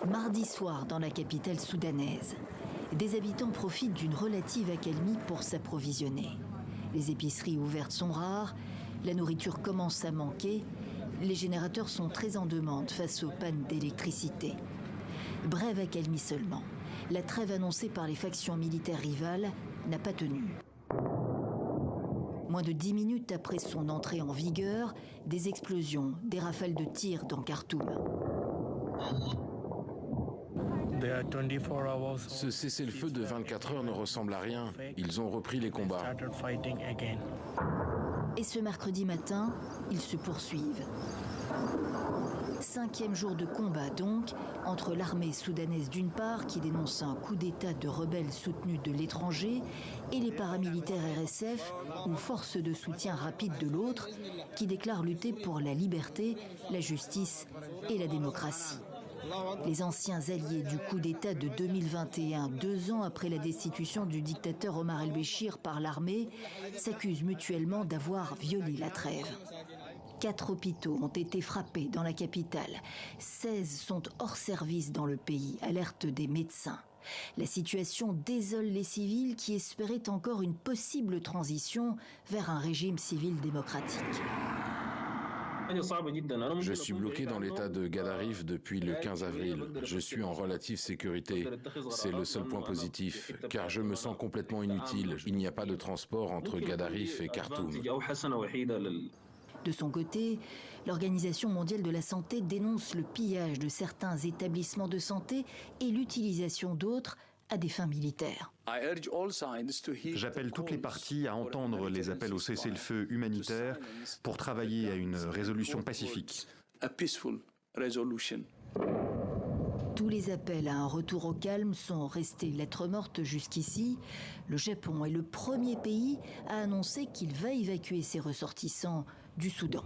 Mardi soir, dans la capitale soudanaise, des habitants profitent d'une relative accalmie pour s'approvisionner. Les épiceries ouvertes sont rares, la nourriture commence à manquer, les générateurs sont très en demande face aux pannes d'électricité. Brève accalmie seulement. La trêve annoncée par les factions militaires rivales n'a pas tenu. Moins de 10 minutes après son entrée en vigueur, des explosions, des rafales de tirs dans Khartoum. Ce cessez-le-feu de 24 heures ne ressemble à rien. Ils ont repris les combats. Et ce mercredi matin, ils se poursuivent. 5e jour de combat donc, entre l'armée soudanaise d'une part, qui dénonce un coup d'État de rebelles soutenus de l'étranger, et les paramilitaires RSF, ou forces de soutien rapide de l'autre, qui déclarent lutter pour la liberté, la justice et la démocratie. Les anciens alliés du coup d'État de 2021, 2 ans après la destitution du dictateur Omar el-Béchir par l'armée, s'accusent mutuellement d'avoir violé la trêve. 4 hôpitaux ont été frappés dans la capitale. 16 sont hors service dans le pays, alerte des médecins. La situation désole les civils qui espéraient encore une possible transition vers un régime civil démocratique. Je suis bloqué dans l'état de Gadarif depuis le 15 avril. Je suis en relative sécurité. C'est le seul point positif, car je me sens complètement inutile. Il n'y a pas de transport entre Gadarif et Khartoum. De son côté, l'Organisation mondiale de la santé dénonce le pillage de certains établissements de santé et l'utilisation d'autres à des fins militaires. J'appelle toutes les parties à entendre les appels au cessez-le-feu humanitaire pour travailler à une résolution pacifique. Tous les appels à un retour au calme sont restés lettre morte jusqu'ici. Le Japon est le premier pays à annoncer qu'il va évacuer ses ressortissants du Soudan.